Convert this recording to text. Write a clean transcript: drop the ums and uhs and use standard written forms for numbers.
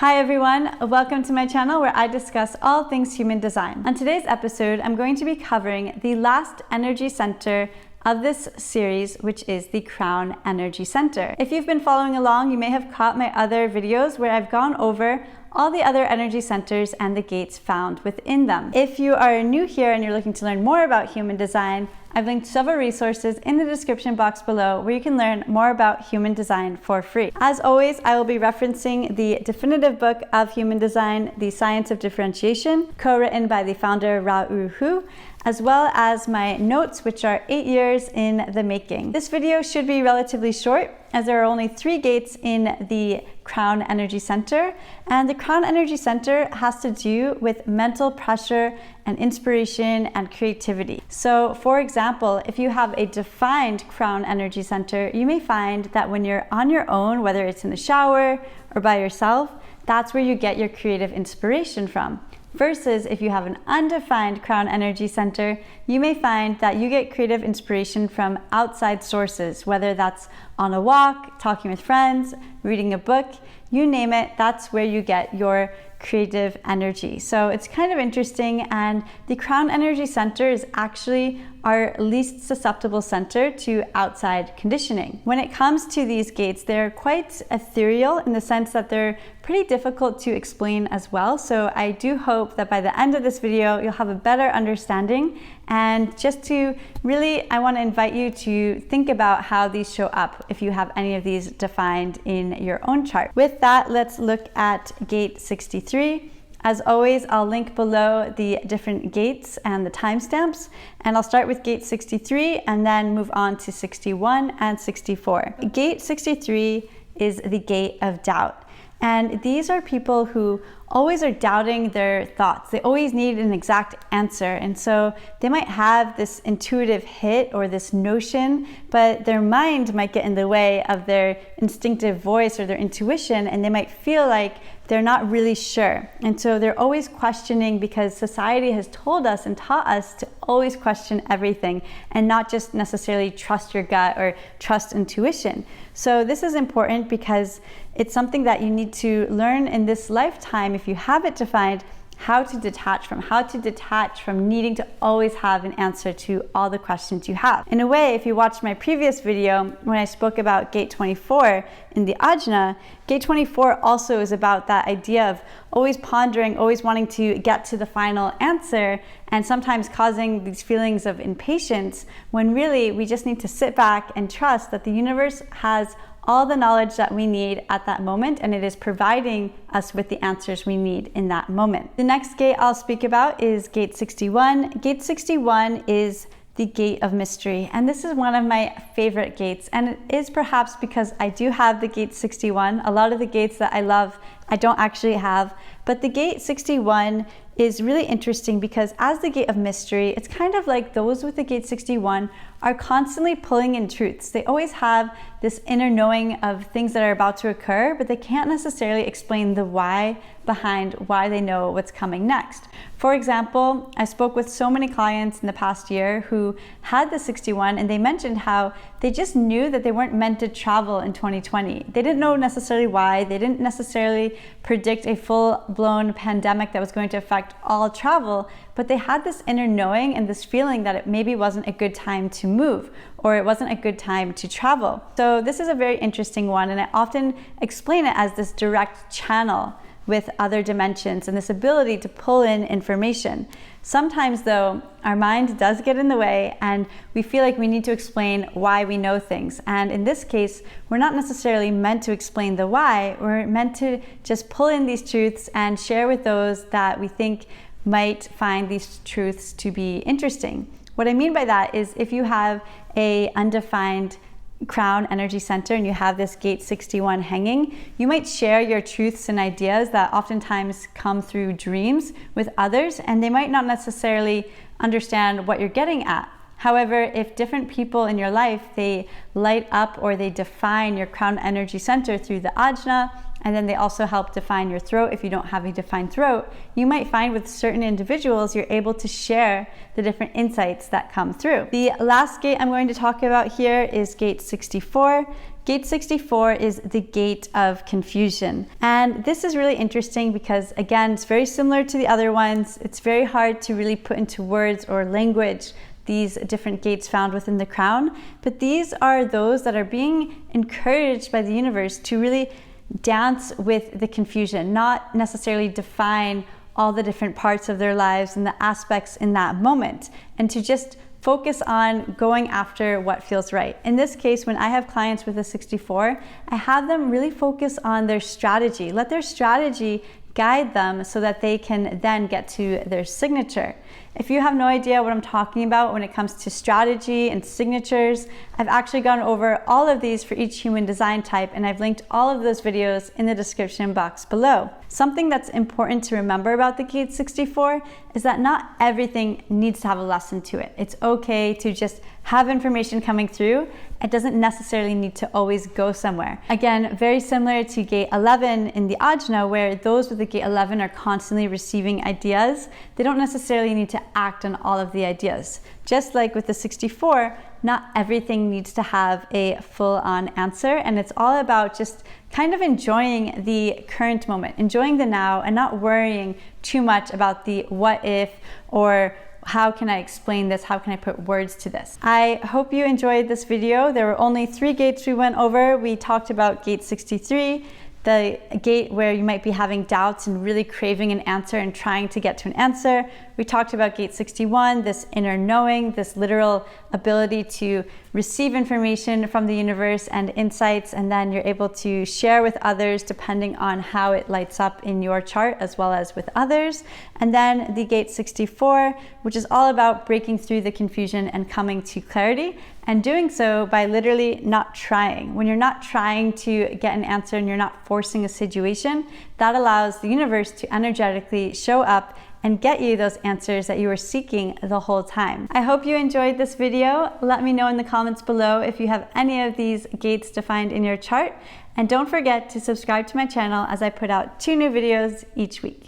Hi everyone, welcome to my channel where I discuss all things human design. On today's episode, I'm going to be covering the last energy center of this series, which is the Crown Energy Center. If you've been following along, you may have caught my other videos where I've gone over all the other energy centers and the gates found within them. If you are new here and you're looking to learn more about human design, I've linked several resources in the description box below where you can learn more about human design for free. As always, I will be referencing the definitive book of human design, The Science of Differentiation, co-written by the founder Ra-Uru Hu, as well as my notes, which are 8 years in the making. This video should be relatively short as there are only 3 gates in the Crown Energy Center, and the Crown Energy Center has to do with mental pressure and inspiration and creativity. So for example, if you have a defined Crown Energy Center, you may find that when you're on your own, whether it's in the shower or by yourself, that's where you get your creative inspiration from. Versus if you have an undefined Crown Energy Center, you may find that you get creative inspiration from outside sources, whether that's on a walk, talking with friends, reading a book, you name it, that's where you get your creative energy. So it's kind of interesting, and the Crown Energy Center is actually our least susceptible center to outside conditioning. When it comes to these gates, they're quite ethereal in the sense that they're pretty difficult to explain as well. So I do hope that by the end of this video, you'll have a better understanding. And just to really, I want to invite you to think about how these show up if you have any of these defined in your own chart. With that, let's look at gate 63. As always, I'll link below the different gates and the timestamps, and I'll start with gate 63 and then move on to 61 and 64. Gate 63 is the gate of doubt. And these are people who always are doubting their thoughts. They always need an exact answer. And so they might have this intuitive hit or this notion, but their mind might get in the way of their instinctive voice or their intuition, and they might feel like they're not really sure. And so they're always questioning because society has told us and taught us to always question everything and not just necessarily trust your gut or trust intuition. So this is important because it's something that you need to learn in this lifetime if you have it defined, how to detach from needing to always have an answer to all the questions you have. In a way, if you watched my previous video when I spoke about gate 24 in the ajna, gate 24 also is about that idea of always pondering, always wanting to get to the final answer, and sometimes causing these feelings of impatience when really we just need to sit back and trust that the universe has all the knowledge that we need at that moment, and it is providing us with the answers we need in that moment. The next gate I'll speak about is gate 61. Gate 61 is the gate of mystery, and this is one of my favorite gates, and it is perhaps because I do have the gate 61. A lot of the gates that I love I don't actually have, but the gate 61 is really interesting because as the gate of mystery, it's kind of like those with the gate 61 are constantly pulling in truths. They always have this inner knowing of things that are about to occur, but they can't necessarily explain the why behind why they know what's coming next. For example, I spoke with so many clients in the past year who had the 61, and they mentioned how they just knew that they weren't meant to travel in 2020. They didn't know necessarily why. They didn't necessarily predict a full-blown pandemic that was going to affect all travel, but they had this inner knowing and this feeling that it maybe wasn't a good time to move, or it wasn't a good time to travel. So this is a very interesting one, and I often explain it as this direct channel with other dimensions and this ability to pull in information. Sometimes though, our mind does get in the way and we feel like we need to explain why we know things. And in this case, we're not necessarily meant to explain the why, we're meant to just pull in these truths and share with those that we think might find these truths to be interesting. What I mean by that is if you have a undefined Crown Energy Center and you have this gate 61 hanging, you might share your truths and ideas that oftentimes come through dreams with others, and they might not necessarily understand what you're getting at. However, if different people in your life, they light up or they define your Crown Energy Center through the ajna, and then they also help define your throat if you don't have a defined throat, you might find with certain individuals you're able to share the different insights that come through. The last gate I'm going to talk about here is gate 64. Gate 64 is the gate of confusion. And this is really interesting because, again, it's very similar to the other ones. It's very hard to really put into words or language these different gates found within the crown. But these are those that are being encouraged by the universe to really dance with the confusion, not necessarily define all the different parts of their lives and the aspects in that moment, and to just focus on going after what feels right. In this case, when I have clients with a 64, I have them really focus on their strategy. Let their strategy guide them so that they can then get to their signature. If you have no idea what I'm talking about when it comes to strategy and signatures, I've actually gone over all of these for each human design type, and I've linked all of those videos in the description box below. Something that's important to remember about the Gate 64 is that not everything needs to have a lesson to it. It's okay to just have information coming through. It doesn't necessarily need to always go somewhere. Again, very similar to Gate 11 in the Ajna, where those with the Gate 11 are constantly receiving ideas. They don't necessarily need to act on all of the ideas. Just like with the 64, not everything needs to have a full-on answer, and it's all about just kind of enjoying the current moment, enjoying the now, and not worrying too much about the what if or how can I explain this? How can I put words to this? I hope you enjoyed this video. There were only 3 gates we went over. We talked about Gate 63, the gate where you might be having doubts and really craving an answer and trying to get to an answer. We talked about Gate 61, this inner knowing, this literal ability to receive information from the universe and insights, and then you're able to share with others depending on how it lights up in your chart as well as with others. And then the Gate 64, which is all about breaking through the confusion and coming to clarity, and doing so by literally not trying. When you're not trying to get an answer and you're not forcing a situation, that allows the universe to energetically show up and get you those answers that you were seeking the whole time. I hope you enjoyed this video. Let me know in the comments below if you have any of these gates defined in your chart. And don't forget to subscribe to my channel as I put out 2 new videos each week.